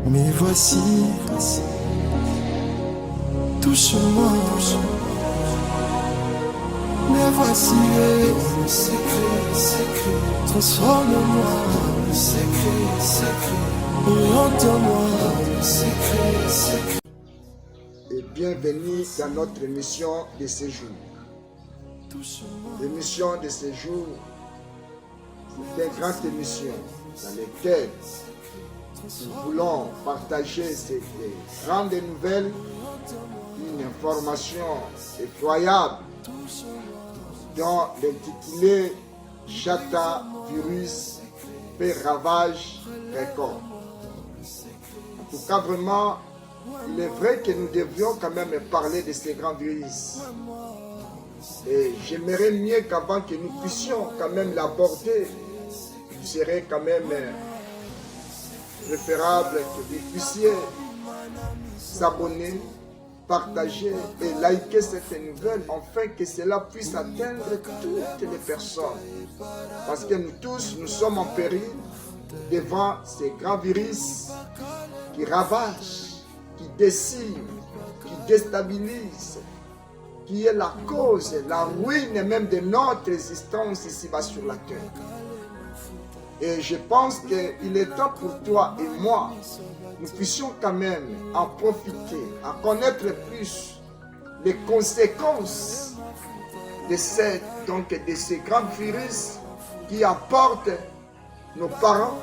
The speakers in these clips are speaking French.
Mais voici, touche-moi, mais voici le secret, transforme-moi, le secret, oriente-moi, le secret. Et bienvenue dans notre émission de ce jour. L'émission de ce jour, c'est une grande émission dans laquelle nous voulons partager cette grande nouvelle, une information effroyable dont l'intitulé Chata virus fait ravage record. En tout cas, vraiment, il est vrai que nous devions quand même parler de ces grands virus. Et j'aimerais mieux qu'avant que nous puissions quand même l'aborder, il serait quand même préférable que vous puissiez s'abonner, partager et liker cette nouvelle afin que cela puisse atteindre toutes les personnes. Parce que nous tous, nous sommes en péril devant ces grands virus qui ravagent, qui déciment, qui déstabilisent, qui est la cause, la ruine même de notre existence ici-bas sur la terre. Et je pense qu'il est temps pour toi et moi, nous puissions quand même en profiter, en connaître plus les conséquences de ces grands virus qui apportent nos parents,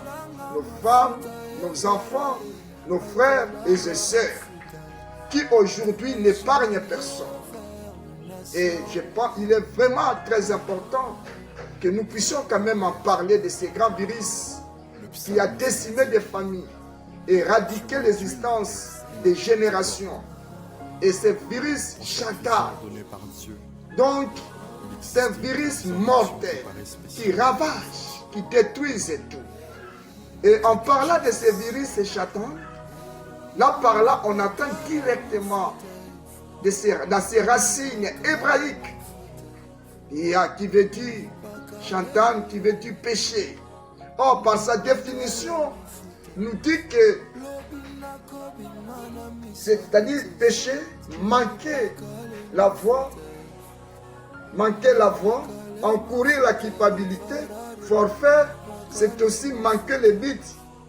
nos femmes, nos enfants, nos frères et nos sœurs, qui aujourd'hui n'épargnent personne. Et je pense qu'il est vraiment très important que nous puissions quand même en parler de ces grands virus qui a décimé des familles, éradiqué l'existence des générations. Et ce virus Chata, donc c'est un virus mortel qui ravage, qui détruit tout. Et en parlant de ce virus Chata, là par là on atteint directement dans ses racines hébraïques. Il y a qui veut dire Chantan, qui veut dire péché. Or, par sa définition, nous dit que c'est-à-dire péché, manquer la voie, encourir la culpabilité, forfait, c'est aussi manquer le but,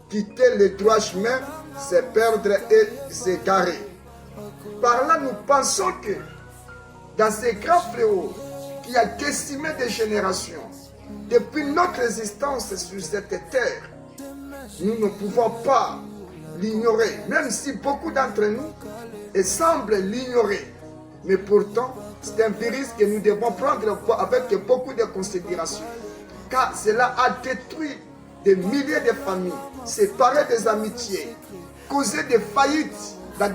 quitter le droit chemin, c'est perdre et s'égarer. Par là, nous pensons que dans ces grands fléaux qui a décimé des générations, depuis notre existence sur cette terre, nous ne pouvons pas l'ignorer, même si beaucoup d'entre nous semblent l'ignorer. Mais pourtant, c'est un virus que nous devons prendre avec beaucoup de considération, car cela a détruit des milliers de familles, séparé des amitiés, causé des faillites dans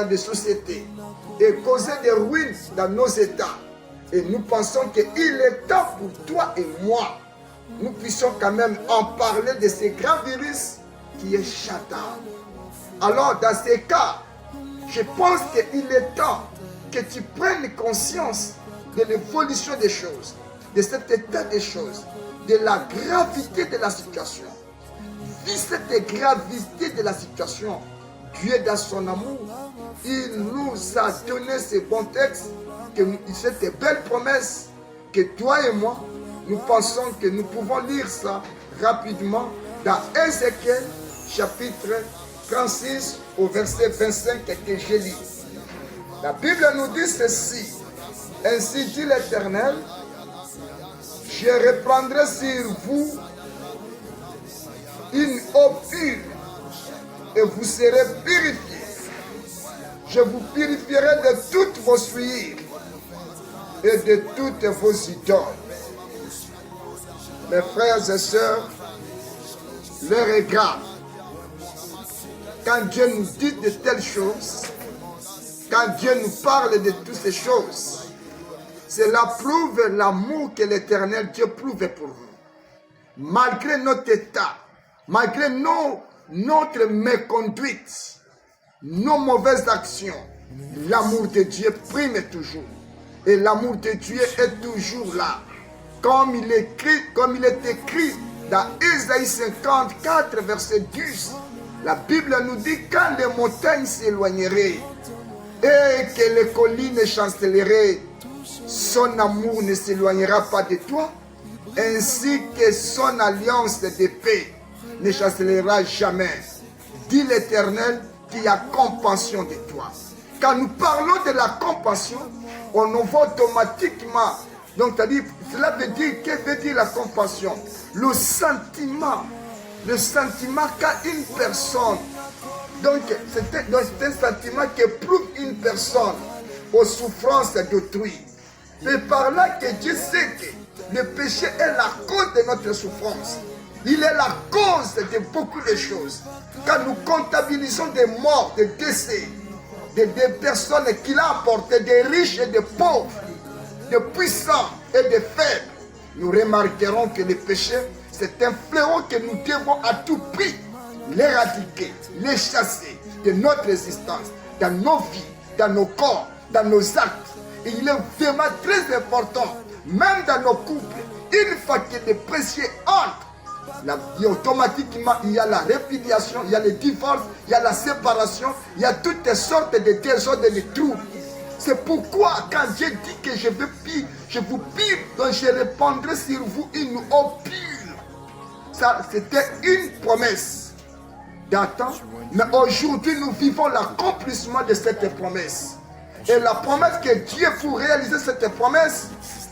des sociétés et causé des ruines dans nos États. Et nous pensons qu'il est temps pour toi et moi, nous puissions quand même en parler de ces grands virus qui est Chata. Alors dans ces cas, je pense qu'il est temps que tu prennes conscience de l'évolution des choses, de cet état des choses, de la gravité de la situation. Vu cette gravité de la situation, Dieu dans son amour, il nous a donné ce bon texte, cette belle promesse que toi et moi, nous pensons que nous pouvons lire ça rapidement dans Ézéchiel chapitre 36 au verset 25 que j'ai lu. La Bible nous dit ceci: ainsi dit l'Éternel, je reprendrai sur vous une eau pure et vous serez purifiés. Je vous purifierai de toutes vos souillures et de toutes vos idoles. Mes frères et sœurs, l'heure est grave. Quand Dieu nous dit de telles choses, quand Dieu nous parle de toutes ces choses, cela prouve l'amour que l'Éternel Dieu prouve pour nous. Malgré notre état, malgré notre méconduite, nos mauvaises actions, l'amour de Dieu prime toujours. Et l'amour de Dieu est toujours là. Comme il est écrit dans Ésaïe 54, verset 10. La Bible nous dit quand les montagnes s'éloigneraient et que les collines chancelleraient, son amour ne s'éloignera pas de toi, ainsi que son alliance de paix ne chancellera jamais. Dit l'Éternel qui a compassion de toi. Quand nous parlons de la compassion, on en voit automatiquement. Donc, cela veut dire, que veut dire la compassion? Le sentiment qu'a une personne. Donc, c'est un sentiment qu'éprouve une personne aux souffrances d'autrui. Et par là que Dieu sait que le péché est la cause de notre souffrance. Il est la cause de beaucoup de choses. Quand nous comptabilisons des morts, des décès, des personnes qu'il a apportées, des riches et des pauvres, des puissants et des faibles, nous remarquerons que le péché, c'est un fléau que nous devons à tout prix l'éradiquer, les chasser de notre existence, dans nos vies, dans nos corps, dans nos actes. Et il est vraiment très important, même dans nos couples, une fois que le péché entre, automatiquement il y a la répudiation, il y a le divorce, il y a la séparation, il y a toutes sortes de désordres et de troubles. C'est pourquoi quand Dieu dit que je vous pire, donc je répandrai sur vous une eau pure. Ça, c'était une promesse d'antan, mais aujourd'hui nous vivons l'accomplissement de cette promesse. Et la promesse que Dieu, pour réaliser cette promesse,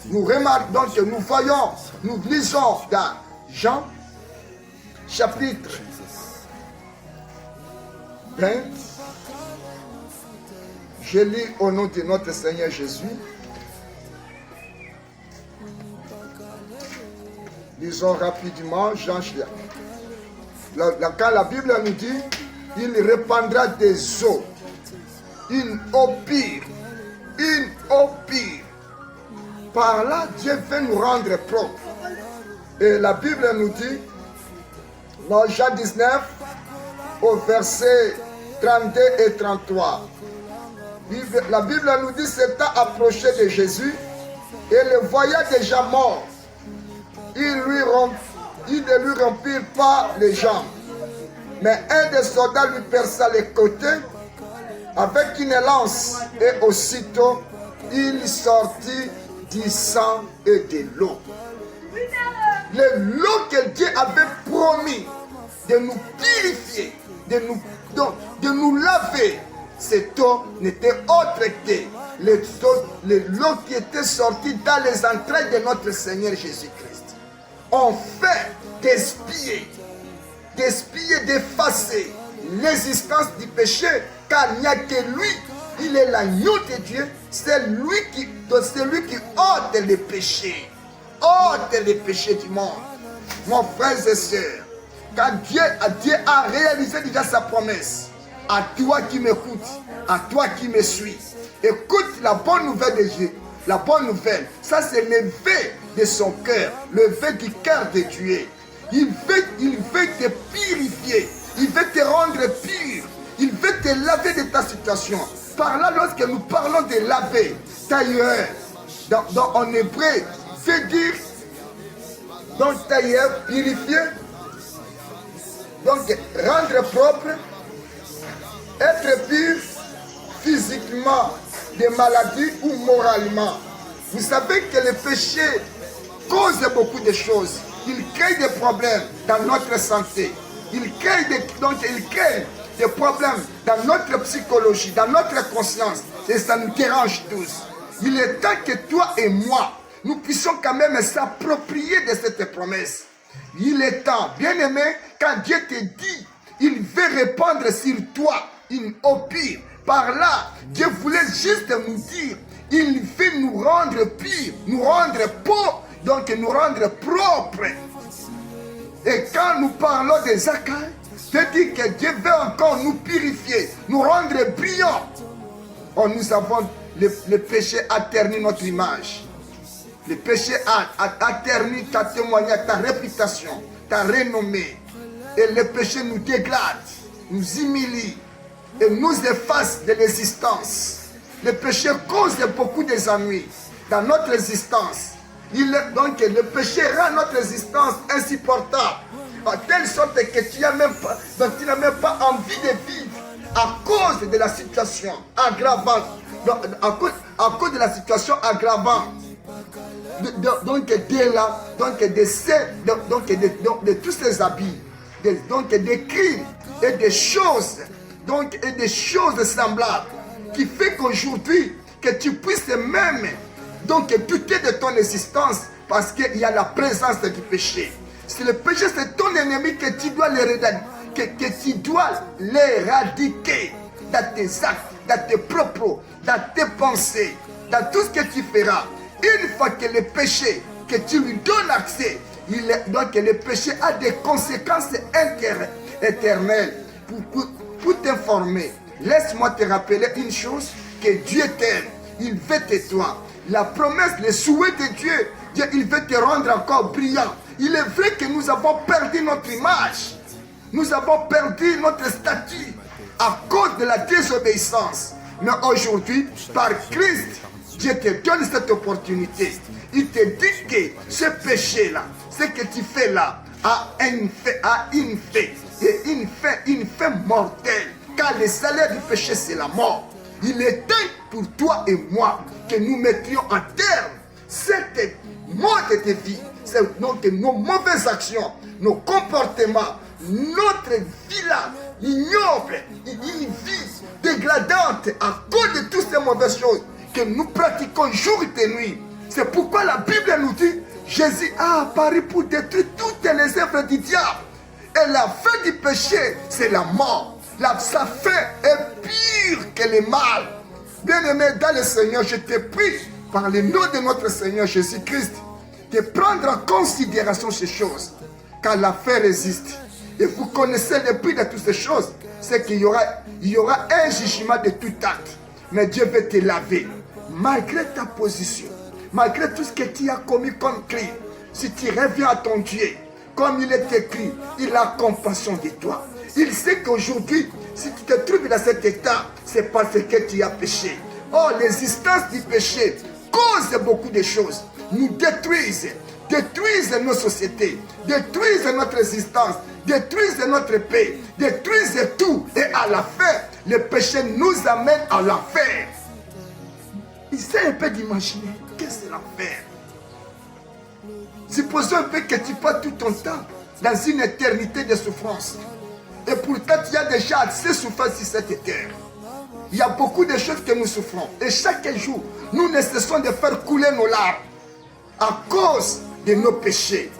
nous remarquons, donc nous voyons, nous lisons dans Jean, chapitre 20. Je lis au nom de notre Seigneur Jésus. Lisons rapidement Jean. Quand la Bible nous dit, il répandra des eaux, une eau pure, une eau pure. Par là, Dieu veut nous rendre propres. Et la Bible nous dit, dans Jean 19, au verset 32 et 33, la Bible nous dit, s'étant approché de Jésus et le voyant déjà mort, il ne lui rompit pas les jambes. Mais un des soldats lui perça les côtés avec une lance, et aussitôt il sortit du sang et de l'eau. L'eau que Dieu avait promis de nous purifier, de nous laver, cette eau n'était autre que l'eau qui était sortie dans les entrailles de notre Seigneur Jésus-Christ. On fait d'expier, d'effacer l'existence du péché, car il n'y a que lui, il est l'agneau de Dieu, c'est lui qui ôte les péchés. Ôte les péchés du monde. Mon frère et soeur, quand Dieu a réalisé déjà sa promesse, à toi qui m'écoutes, à toi qui me suis, écoute la bonne nouvelle de Dieu. La bonne nouvelle, ça c'est le vœu de son cœur, le vœu du cœur de Dieu. Il veut te purifier, il veut te rendre pur, il veut te laver de ta situation. Par là, lorsque nous parlons de laver, tailleur, en hébreu, veut dire, donc tailleur, purifier, donc rendre propre, être pur physiquement, des maladies ou moralement. Vous savez que le péché cause beaucoup de choses. Il crée des problèmes dans notre santé. Il crée des problèmes dans notre psychologie, dans notre conscience. Et ça nous dérange tous. Il est temps que toi et moi, nous puissions quand même s'approprier de cette promesse. Il est temps, bien-aimé, quand Dieu te dit, il veut répandre sur toi une eau pure. Par là, Dieu voulait juste nous dire, il veut nous rendre purs, nous rendre pauvres, donc nous rendre propres. Et quand nous parlons des accueils, c'est dire que Dieu veut encore nous purifier, nous rendre brillants. Oh, nous avons, le péché a terni notre image. Le péché a terni ta témoignage, ta réputation, ta renommée. Et le péché nous dégrade, nous humilie et nous efface de l'existence. Le péché cause beaucoup d'ennuis dans notre existence. Donc le péché rend notre existence insupportable. telle sorte que tu n'as même pas envie de vivre à cause de la situation aggravante. À cause de la situation aggravante. Donc de tous ces habits, donc des crimes et des choses, semblables, qui fait qu'aujourd'hui que tu puisses même douter de ton existence parce qu'il y a la présence du péché. Si le péché c'est ton ennemi, que tu dois l'éradiquer dans tes actes, dans tes propos, dans tes pensées, dans tout ce que tu feras. Une fois que le péché, que tu lui donnes accès, donc le péché a des conséquences éternelles. Pour t'informer, laisse-moi te rappeler une chose, que Dieu t'aime, il veut te toi. La promesse, le souhait de Dieu, il veut te rendre encore brillant. Il est vrai que nous avons perdu notre image, nous avons perdu notre statut à cause de la désobéissance. Mais aujourd'hui, par Christ, Dieu te donne cette opportunité. Il te dit que ce péché-là, ce que tu fais là, a une fin mortelle. Car le salaire du péché, c'est la mort. Il est temps pour toi et moi que nous mettions en terme cette mode de vie. Donc nos mauvaises actions, nos comportements, notre vie là, ignoble, une vie dégradante à cause de toutes ces mauvaises choses que nous pratiquons jour et nuit. C'est pourquoi la Bible nous dit, Jésus a apparu pour détruire toutes les œuvres du diable. Et la fin du péché, c'est la mort. Sa fin est pire que le mal. Bien-aimé dans le Seigneur, je te prie, par le nom de notre Seigneur Jésus-Christ, de prendre en considération ces choses. Car la fin résiste. Et vous connaissez le prix de toutes ces choses. C'est qu'il y aura un jugement de tout acte. Mais Dieu veut te laver. Malgré ta position, malgré tout ce que tu as commis comme crime, si tu reviens à ton Dieu, comme il est écrit, il a compassion de toi. Il sait qu'aujourd'hui, si tu te trouves dans cet état, c'est parce que tu as péché. Oh, l'existence du péché cause beaucoup de choses. Nous détruisent nos sociétés, détruisent notre existence, détruisent notre paix, détruisent tout. Et à la fin, le péché nous amène à l'enfer. Essaie un peu d'imaginer, qu'est-ce que c'est l'enfer? Supposons un peu que tu passes tout ton temps dans une éternité de souffrance. Et pourtant, il y a déjà assez de souffrance sur cette terre. Il y a beaucoup de choses que nous souffrons. Et chaque jour, nous ne cessons de faire couler nos larmes à cause de nos péchés.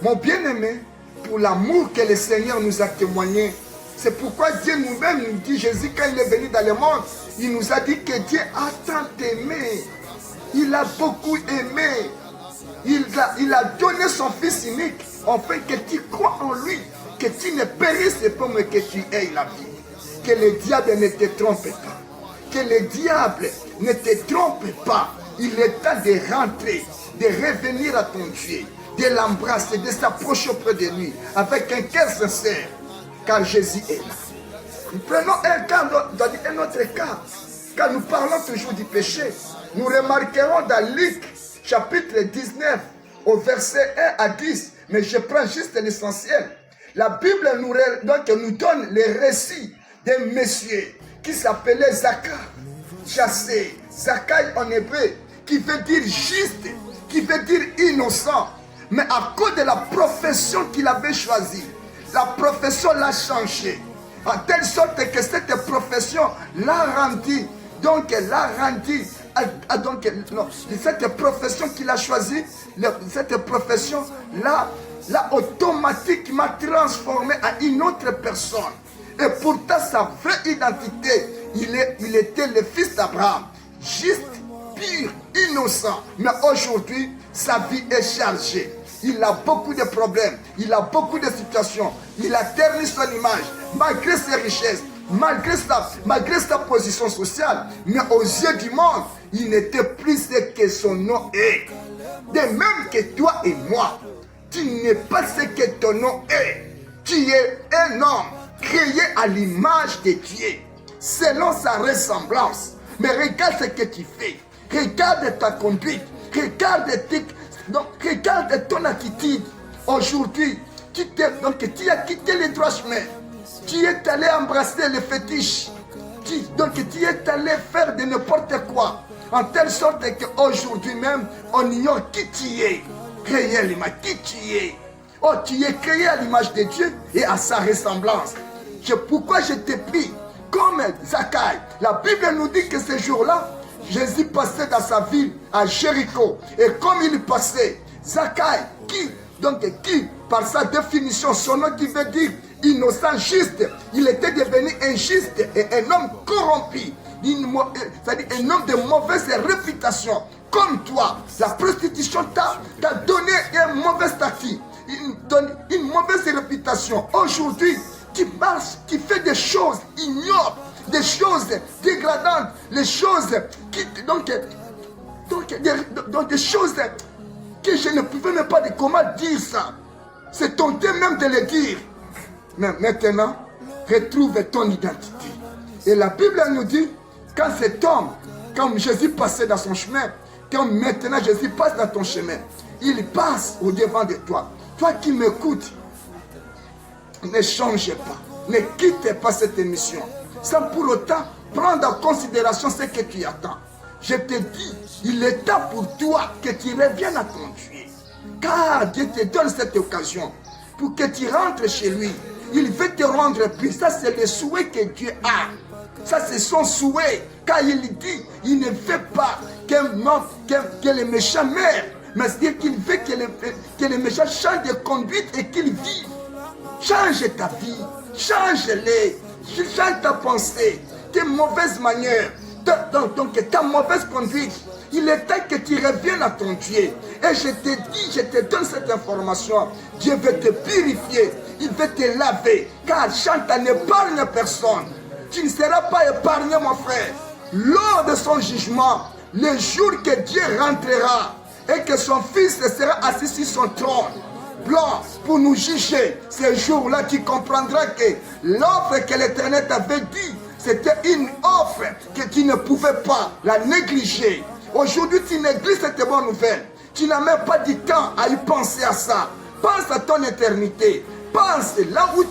Mon bien-aimé, pour l'amour que le Seigneur nous a témoigné, c'est pourquoi Dieu nous-mêmes nous dit, Jésus, quand il est venu dans le monde, il nous a dit que Dieu a tant aimé. Il a beaucoup aimé. Il a donné son Fils unique, afin que tu crois en lui, que tu ne périsses pas, mais que tu aies la vie. Que le diable ne te trompe pas. Que le diable ne te trompe pas. Il est temps de rentrer, de revenir à ton Dieu, de l'embrasser, de s'approcher auprès de lui, avec un cœur sincère, car Jésus est là. Nous prenons un autre cas, car nous parlons toujours du péché. Nous remarquerons dans Luc, chapitre 19, au verset 1 à 10, mais je prends juste l'essentiel. La Bible nous donne le récit d'un monsieur qui s'appelait Zachaï, chassé, Zachaï en hébreu, qui veut dire juste, qui veut dire innocent. Mais à cause de la profession qu'il avait choisie, la profession l'a changé. En telle sorte que cette profession l'a rendu, cette profession qu'il a choisie, cette profession l'a automatiquement transformé en une autre personne. Et pourtant, sa vraie identité, il était le fils d'Abraham, juste, pur, innocent. Mais aujourd'hui, sa vie est chargée. Il a beaucoup de problèmes, il a beaucoup de situations. Il a terni son image, malgré ses richesses, malgré sa position sociale. Mais aux yeux du monde, il n'était plus ce que son nom est. De même que toi et moi, tu n'es pas ce que ton nom est. Tu es un homme créé à l'image de Dieu, selon sa ressemblance. Mais regarde ce que tu fais. Regarde ta conduite. Regarde ton attitude. Aujourd'hui, tu as quitté les droits chemins. Tu es allé embrasser les fétiches. Donc tu es allé faire de n'importe quoi. En telle sorte qu'aujourd'hui même, on ignore qui tu es. Réellement, qui tu es. Oh, tu es créé à l'image de Dieu et à sa ressemblance. Pourquoi je t'ai pris comme Zachaï? La Bible nous dit que ce jour-là, Jésus passait dans sa ville à Jéricho. Et comme il passait, Zachaï, qui, par sa définition, son nom qui veut dire innocent, juste, il était devenu injuste et un homme corrompu, c'est-à-dire un homme de mauvaise réputation. Comme toi, la prostitution t'a donné un mauvais statut, une mauvaise réputation. Aujourd'hui, tu marches, tu fais des choses ignobles, des choses dégradantes, les choses qui, donc des choses que je ne pouvais même pas dire comment dire ça. C'est honteux même de le dire. Mais maintenant, retrouve ton identité. Et la Bible nous dit, quand cet homme, quand Jésus passait dans son chemin, quand maintenant Jésus passe dans ton chemin, il passe au devant de toi. Toi qui m'écoutes, ne change pas, ne quitte pas cette émission, sans pour autant prendre en considération ce que tu attends. Je te dis, il est temps pour toi que tu reviennes à ton Dieu. Car Dieu te donne cette occasion pour que tu rentres chez lui. Il veut te rendre puissant. Ça, c'est le souhait que Dieu a. Ça, c'est son souhait. Car il dit, il ne veut pas que les méchants meurent. Mais c'est qu'il veut que les méchants changent de conduite et qu'ils vivent. Change ta vie. Change-les. Change ta pensée. Tes mauvaises manières. Donc ta mauvaise conduite. Il est temps que tu reviennes à ton Dieu. Et je te dis, je te donne cette information. Dieu veut te purifier. Il veut te laver. Car chante n'épargne personne. Tu ne seras pas épargné, mon frère. Lors de son jugement, le jour que Dieu rentrera et que son Fils sera assis sur son trône blanc pour nous juger, ce jour-là, tu comprendras que l'offre que l'Éternel t'avait dit, c'était une offre que tu ne pouvais pas la négliger. Aujourd'hui, tu négliges cette bonne nouvelle. Tu n'as même pas du temps à y penser à ça. Pense à ton éternité. Pense là où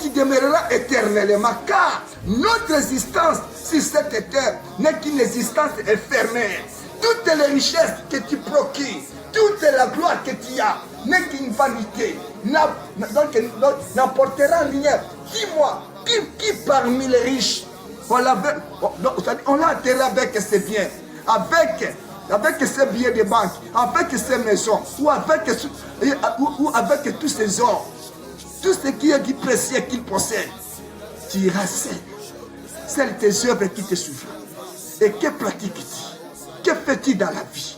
tu demeureras éternellement. Car notre existence sur cette terre n'est qu'une existence éphémère. Toutes les richesses que tu procures, toute la gloire que tu as, n'est qu'une vanité. N'apportera rien. Dis-moi, qui parmi les riches, on l'a enterré avec ses biens, avec ses billets de banque, avec ses maisons, ou avec tous ses or, tout ce qui est du précieux qu'il possède. Tu iras seul. C'est tes œuvres qui te souffrent. Et que pratiques-tu? Que fais-tu dans la vie?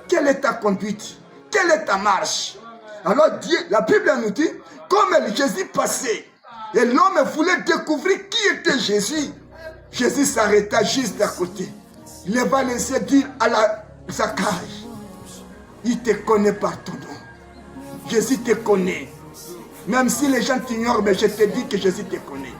Quelle est ta conduite? Quelle est ta marche? Alors Dieu, la Bible nous dit, comme Jésus passait, et l'homme voulait découvrir qui était Jésus. Jésus s'arrêta juste à côté. Il va laisser dire à la Zachaï, il te connaît par ton nom. Jésus te connaît. Même si les gens t'ignorent, mais je te dis que Jésus te connaît.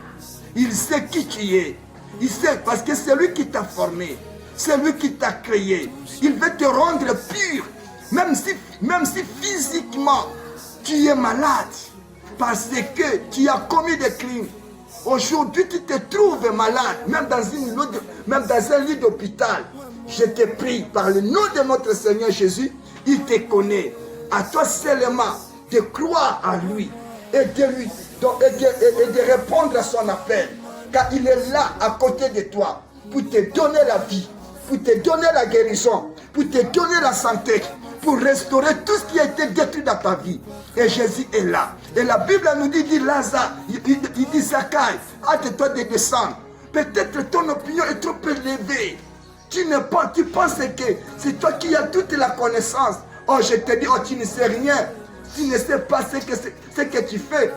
Il sait qui tu es. Il sait parce que c'est lui qui t'a formé. C'est lui qui t'a créé. Il veut te rendre pur. Même si physiquement tu es malade. Parce que tu as commis des crimes. Aujourd'hui, tu te trouves malade, même dans un lit d'hôpital. Je te prie, par le nom de notre Seigneur Jésus, il te connaît. À toi seulement de croire à lui et de répondre à son appel. Car il est là, à côté de toi, pour te donner la vie, pour te donner la guérison, pour te donner la santé, pour restaurer tout ce qui a été détruit dans ta vie. Et Jésus est là. Et la Bible nous dit Lazare, il dit Zachaï, hâte-toi de descendre. Peut-être ton opinion est trop élevée. Tu penses que c'est toi qui as toute la connaissance. Oh, je te dis, oh, tu ne sais rien. Tu ne sais pas ce que tu fais.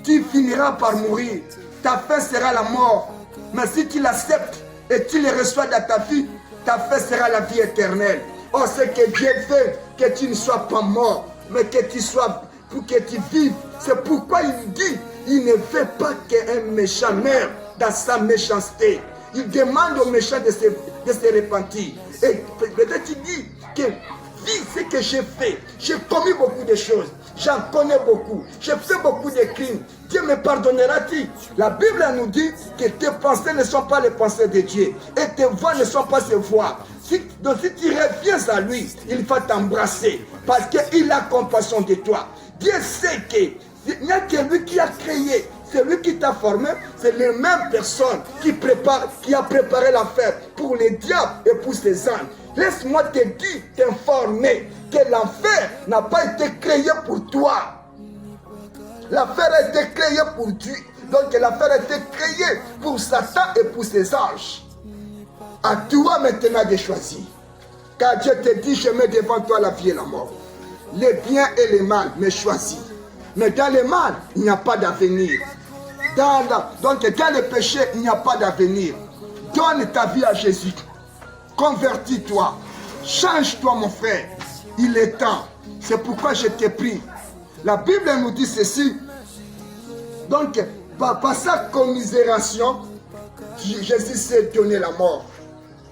Tu finiras par mourir. Ta fin sera la mort. Mais si tu l'acceptes et tu le reçois dans ta vie, ta fin sera la vie éternelle. Oh, c'est que Dieu veut que tu ne sois pas mort, mais que tu sois, pour que tu vives. C'est pourquoi il dit, il ne veut pas qu'un méchant meure dans sa méchanceté. Il demande aux méchants de se repentir. Et peut-être il dit que vis ce que j'ai fait. J'ai commis beaucoup de choses. j'en connais beaucoup, j'ai fait beaucoup de crimes. Dieu me pardonnera-t-il? La Bible nous dit que tes pensées ne sont pas les pensées de Dieu et tes voix ne sont pas ses voix. Donc si tu reviens à lui, il va t'embrasser parce qu'il a compassion de toi. Dieu sait qu'il n'y a que lui qui a créé. C'est lui qui t'a formé, c'est les mêmes personnes qui a préparé l'enfer pour les diables et pour ses anges. Laisse-moi te dire, t'informer que l'enfer n'a pas été créé pour toi. L'enfer a été créé pour Dieu. Donc l'enfer a été créé pour Satan et pour ses anges. À toi maintenant de choisir. Car Dieu te dit, je mets devant toi la vie et la mort. Les biens et les mal, mais choisis. Mais dans le mal, il n'y a pas d'avenir. Donc dans le péché, il n'y a pas d'avenir. Donne ta vie à Jésus. Convertis-toi. Change-toi mon frère. Il est temps. C'est pourquoi je te prie. La Bible nous dit ceci. Donc par sa commisération, Jésus s'est donné la mort.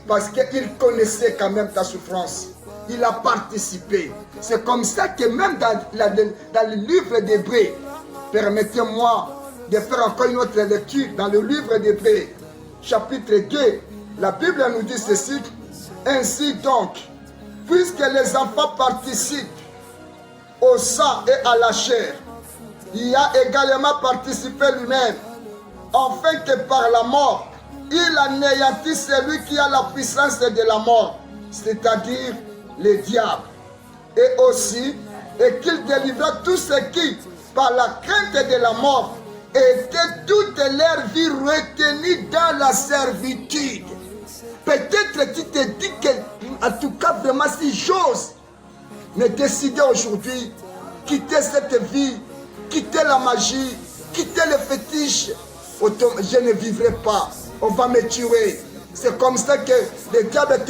Parce qu'il connaissait quand même ta souffrance. Il a participé. C'est comme ça que même dans le livre d'Hébreux, permettez-moi de faire encore une autre lecture. Dans le livre d'Hébreux, chapitre 2, la Bible nous dit ceci. Ainsi donc, puisque les enfants participent au sang et à la chair, il a également participé lui-même, afin que par la mort, il anéantisse celui qui a la puissance de la mort, c'est-à-dire le diable. Et aussi, et qu'il délivra tous ceux qui, par la crainte de la mort, étaient toute leur vie retenus dans la servitude. Peut-être tu te dis que, en tout cas, vraiment, si j'ose me décider aujourd'hui, quitter cette vie, quitter la magie, quitter le fétiche, je ne vivrai pas. On va me tuer. C'est comme ça que le diable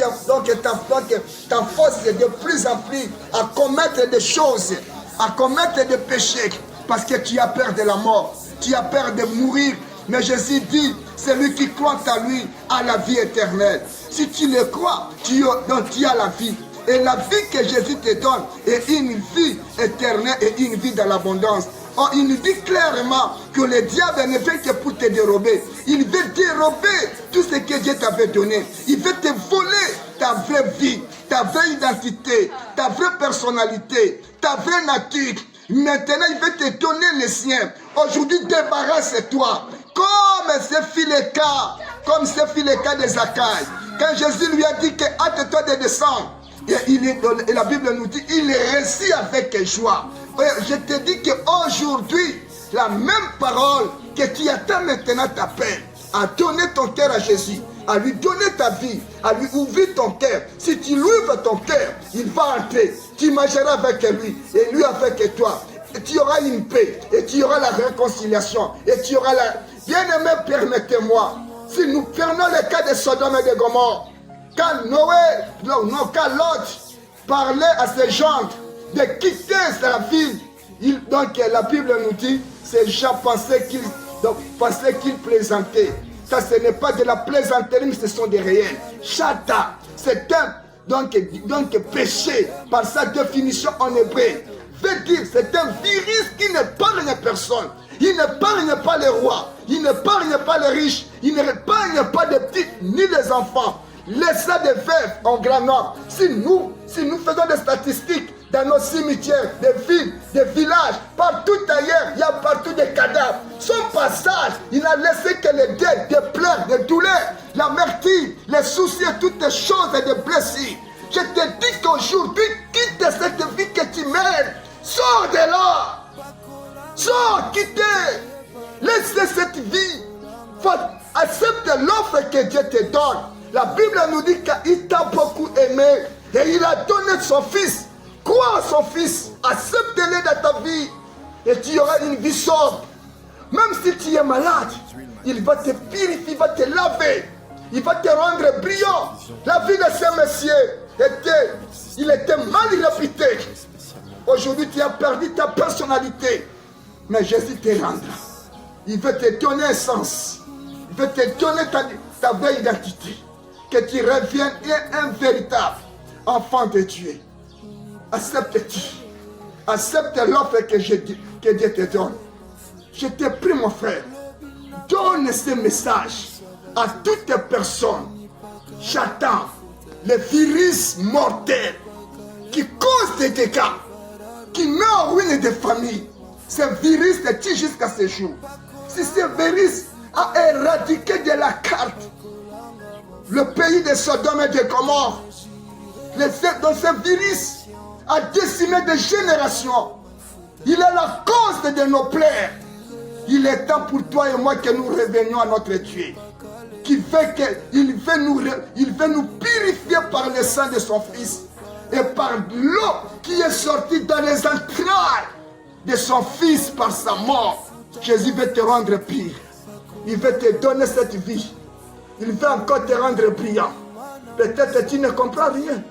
t'enforce de plus en plus à commettre des choses, à commettre des péchés, parce que tu as peur de la mort, tu as peur de mourir. Mais Jésus dit, celui qui croit à lui a la vie éternelle. Si tu le crois, donc tu as la vie. Et la vie que Jésus te donne est une vie éternelle et une vie dans l'abondance. Oh, il nous dit clairement que le diable ne vient que pour te dérober. Il veut dérober tout ce que Dieu t'avait donné. Il veut te voler ta vraie vie, ta vraie identité, ta vraie personnalité, ta vraie nature. Maintenant, il veut te donner les siens. Aujourd'hui, débarrasse-toi. Comme ce fut le cas de Zachaï. Quand Jésus lui a dit que hâte-toi de descendre. Et la Bible nous dit, il est réussi avec joie. Je te dis qu'aujourd'hui, la même parole que tu attends maintenant t'appelle à donner ton cœur à Jésus, à lui donner ta vie, à lui ouvrir ton cœur. Si tu lui ouvres ton cœur, il va entrer. Tu marcheras avec lui et lui avec toi. Et tu auras une paix et tu auras la réconciliation et tu auras la... Bien-aimé, permettez-moi, si nous prenons le cas de Sodome et de Gomorrhe, quand quand Lot parlait à ses gens de quitter sa ville, donc la Bible nous dit, ces gens pensaient qu'ils plaisantaient. Ça, ce n'est pas de la plaisanterie, mais ce sont des réels. Chata, c'est un donc péché, par sa définition en hébreu, veut dire c'est un virus qui n'épargne personne. Il n'épargne pas les rois, il n'épargne pas les riches, il n'épargne pas les petits ni les enfants. Laissez des veuves en grand nombre. Si nous faisons des statistiques dans nos cimetières, des villes, des villages, partout ailleurs, il y a partout des cadavres. Son passage, il n'a laissé que les dettes, des pleurs, des douleurs, l'amertume, les soucis, toutes les choses et des blessures. Je te dis qu'aujourd'hui, quitte cette vie que tu mènes. Sors de là. Sors, quitte. Laisse cette vie. Accepte l'offre que Dieu te donne. La Bible nous dit qu'il t'a beaucoup aimé et il a donné son fils. Crois en son fils, accepte-le dans ta vie et tu auras une vie sobre. Même si tu es malade, il va te purifier, il va te laver, il va te rendre brillant. La vie de ce monsieur il était mal réputé. Aujourd'hui, tu as perdu ta personnalité, mais Jésus te rendra. Il veut te donner un sens, il veut te donner ta vraie identité. Que tu reviennes un véritable enfant de Dieu. Acceptes-tu Accepte l'offre que Dieu te donne. Je te prie, mon frère, donne ce message à toutes les personnes. J'attends les virus mortels qui causent des dégâts, qui met en ruine des familles. Ce virus te tue jusqu'à ce jour. Si ce virus a éradiqué de la carte le pays de Sodome et de Gomorrhe, dans ce virus a décimé des générations. Il est la cause de nos plaies. Il est temps pour toi et moi que nous revenions à notre Dieu, il veut nous purifier par le sang de son Fils et par l'eau qui est sortie dans les entrailles de son Fils par sa mort. Jésus veut te rendre pire. Il veut te donner cette vie. Il veut encore te rendre brillant. Peut-être que tu ne comprends rien.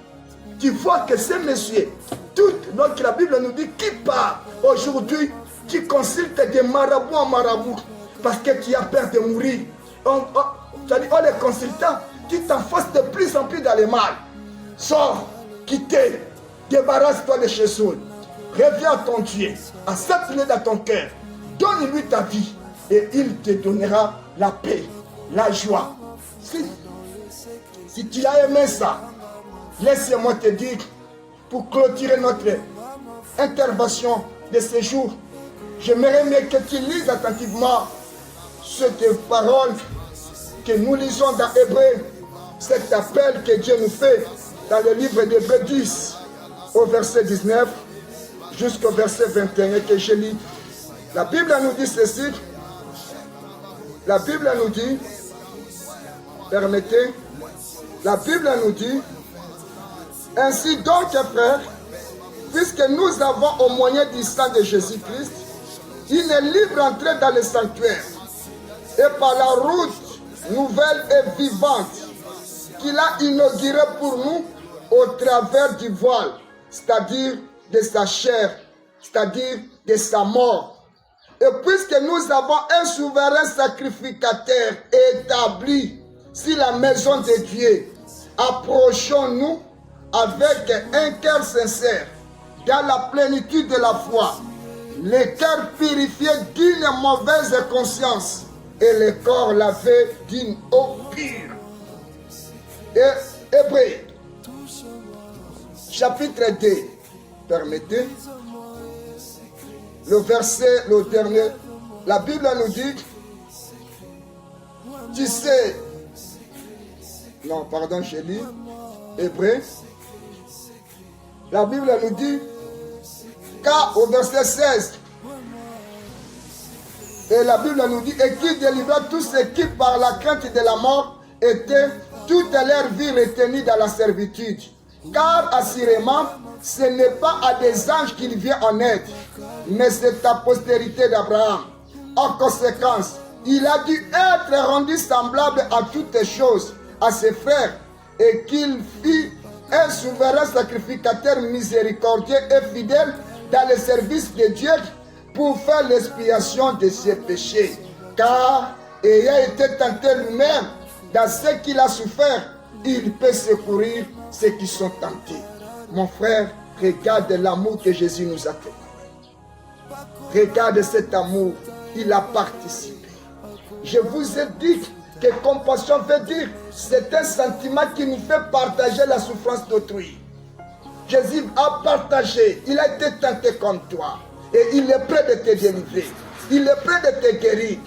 Tu vois que ces messieurs, donc la Bible nous dit qui part aujourd'hui, qui consulte des marabouts en marabouts parce que tu as peur de mourir. On les consultants, tu t'enfonces de plus en plus dans le mal. Sors, quitte, débarrasse-toi de chez eux. Reviens à ton Dieu, accepte-le dans ton cœur, donne-lui ta vie et il te donnera la paix, la joie. Si tu as aimé ça, laisse-moi te dire, pour clôturer notre intervention de ce jour, j'aimerais mieux que tu lises attentivement cette parole que nous lisons dans Hébreu, cet appel que Dieu nous fait dans le livre d'Hébreu 10, au verset 19 jusqu'au verset 21 que je lis. La Bible nous dit ceci. La Bible nous dit, permettez, la Bible nous dit, ainsi donc, frères, puisque nous avons au moyen du sang de Jésus-Christ une libre entrée dans le sanctuaire, et par la route nouvelle et vivante qu'il a inaugurée pour nous au travers du voile, c'est-à-dire de sa chair, c'est-à-dire de sa mort. Et puisque nous avons un souverain sacrificateur établi sur la maison de Dieu, approchons-nous avec un cœur sincère, dans la plénitude de la foi, les cœurs purifiés d'une mauvaise conscience et le corps lavé d'une eau pure. Et Hébreu, chapitre 2, permettez, le verset, le dernier, la Bible nous dit, tu sais, non, pardon, je lis, Hébreu, la Bible nous dit, car au verset 16, et la Bible nous dit, et qui délivra tous ceux qui par la crainte de la mort étaient toute leur vie retenus dans la servitude. Car assurément, ce n'est pas à des anges qu'il vient en aide, mais c'est à postérité d'Abraham. En conséquence, il a dû être rendu semblable à toutes choses à ses frères, et qu'il fit un souverain sacrificateur miséricordieux et fidèle dans le service de Dieu pour faire l'expiation de ses péchés. Car, ayant été tenté lui-même dans ce qu'il a souffert, il peut secourir ceux qui sont tentés. Mon frère, regarde l'amour que Jésus nous a fait. Regarde cet amour, il a participé. Je vous ai dit que compassion veut dire, c'est un sentiment qui nous fait partager la souffrance d'autrui. Jésus a partagé, il a été tenté comme toi. Et il est prêt de te délivrer. Il est prêt de te guérir.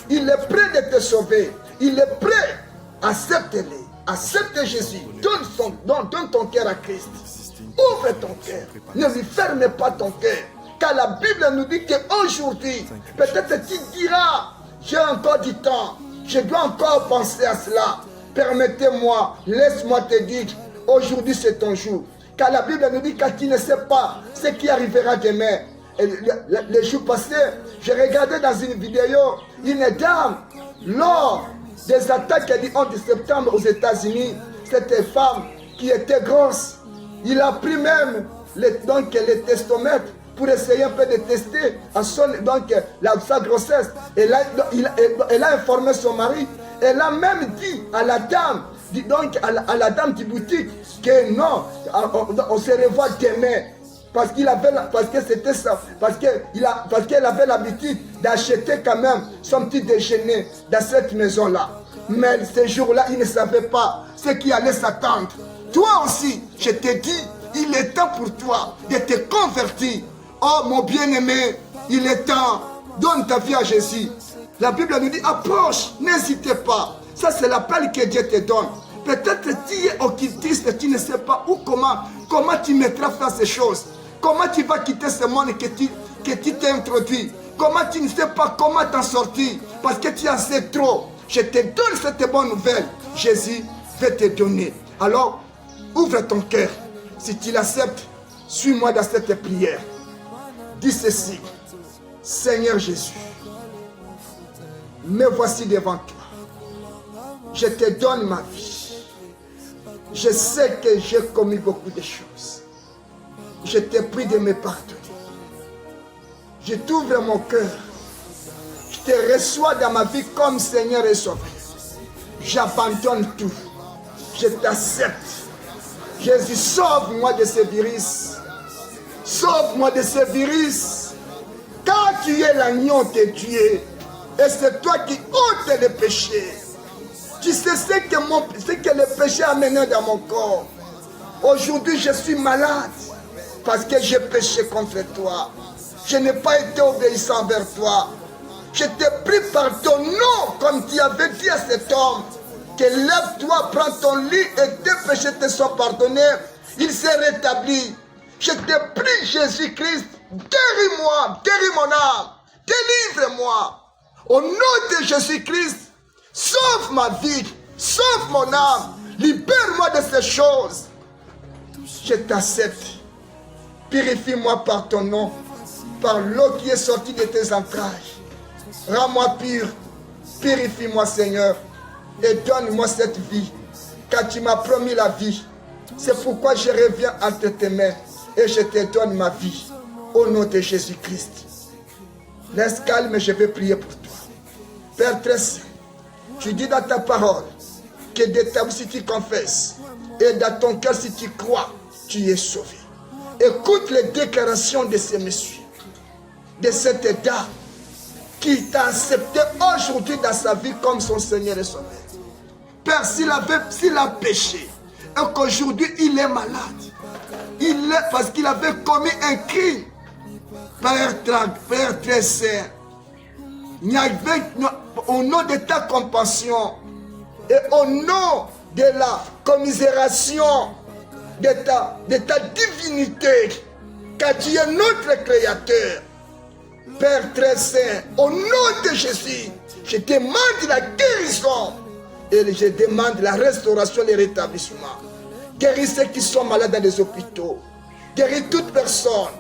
Il est prêt de te sauver. Il est prêt. Accepte-le. Accepte Jésus. Donne ton cœur à Christ. Ouvre ton cœur. Ne lui ferme pas ton cœur. Car la Bible nous dit qu'aujourd'hui, peut-être tu diras, j'ai encore du temps. Je dois encore penser à cela. Permettez-moi, laisse-moi te dire, aujourd'hui c'est ton jour. Car la Bible nous dit que tu ne sais pas ce qui arrivera demain. Et le jour passé, j'ai regardé dans une vidéo une dame, lors des attaques du 11 septembre aux États-Unis, cette femme qui était grosse, il a pris même le testomètre pour essayer un peu de tester sa grossesse. Elle a informé son mari. Elle a même dit à la dame, à la dame du boutique que non, on se revoit demain. parce qu'elle avait l'habitude d'acheter quand même son petit déjeuner dans cette maison-là. Mais ce jour-là, il ne savait pas ce qui allait s'attendre. Toi aussi, je te dis, il est temps pour toi de te convertir. Oh mon bien-aimé, il est temps. Donne ta vie à Jésus. La Bible nous dit, approche, n'hésitez pas. Ça, c'est l'appel que Dieu te donne. Peut-être tu es occultiste, tu ne sais pas où, comment tu mettras fin à ces choses. Comment tu vas quitter ce monde que tu t'es introduit. Comment tu ne sais pas comment t'en sortir. Parce que tu en sais trop. Je te donne cette bonne nouvelle. Jésus va te donner. Alors, ouvre ton cœur. Si tu l'acceptes, suis-moi dans cette prière. Dis ceci. Seigneur Jésus, me voici devant toi. Je te donne ma vie. Je sais que j'ai commis beaucoup de choses. Je te prie de me pardonner. Je t'ouvre mon cœur. Je te reçois dans ma vie comme Seigneur et Sauveur. J'abandonne tout. Je t'accepte. Jésus, sauve-moi de ce virus. Sauve-moi de ce virus. Car tu es l'agneau de Dieu. Et c'est toi qui ôtes le péché. Tu sais ce que le péché a mené dans mon corps. Aujourd'hui, je suis malade. Parce que j'ai péché contre toi. Je n'ai pas été obéissant envers toi. Je te prie par ton nom, comme tu avais dit à cet homme, que lève-toi, prends ton lit et tes péchés te sont pardonnés. Il s'est rétabli. Je te prie, Jésus-Christ, guéris-moi, guéris mon âme, délivre-moi. Au nom de Jésus-Christ, sauve ma vie, sauve mon âme, libère-moi de ces choses. Je t'accepte. Purifie-moi par ton nom, par l'eau qui est sortie de tes entrailles. Rends-moi pur, purifie-moi Seigneur, et donne-moi cette vie, car tu m'as promis la vie. C'est pourquoi je reviens entre tes mains, et je te donne ma vie, au nom de Jésus-Christ. Laisse calme et je vais prier pour toi. Père très saint, tu dis dans ta parole, que de ta bouche si tu confesses, et dans ton cœur si tu crois, tu es sauvé. Écoute les déclarations de ces messieurs, de cette dame qui t'a accepté aujourd'hui dans sa vie comme son Seigneur et Sauveur. Père, s'il a péché et qu'aujourd'hui il est malade, parce qu'il avait commis un crime, Père très saint, au nom de ta compassion et au nom de la commisération de ta divinité, car tu es notre Créateur. Père très saint, au nom de Jésus, je demande la guérison et je demande la restauration et le rétablissement. Guéris ceux qui sont malades dans les hôpitaux. Guéris toute personne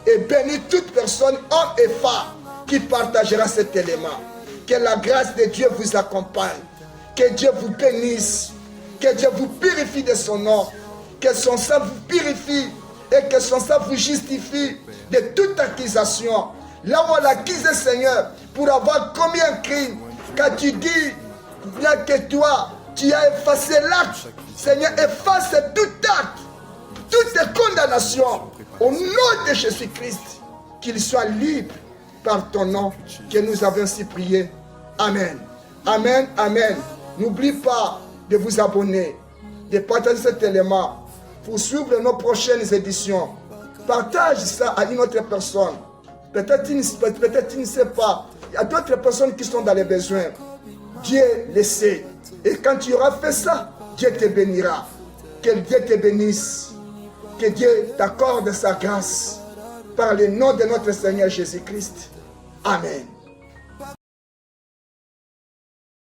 et bénis toute personne, homme et femme, qui partagera cet élément. Que la grâce de Dieu vous accompagne. Que Dieu vous bénisse. Que Dieu vous purifie de son nom. Que son sang vous purifie et que son sang vous justifie de toute accusation. Là où on l'accuse, Seigneur, pour avoir commis un crime, quand tu dis que toi, tu as effacé l'acte, Seigneur, efface tout acte, toute condamnation, au nom de Jésus-Christ, qu'il soit libre par ton nom, que nous avons ainsi prié. Amen. Amen, amen. N'oublie pas de vous abonner, de partager cet élément pour suivre nos prochaines éditions. Partage ça à une autre personne. Peut-être tu ne sais pas. Il y a d'autres personnes qui sont dans les besoins. Dieu le sait. Et quand tu auras fait ça, Dieu te bénira. Que Dieu te bénisse. Que Dieu t'accorde sa grâce. Par le nom de notre Seigneur Jésus-Christ. Amen.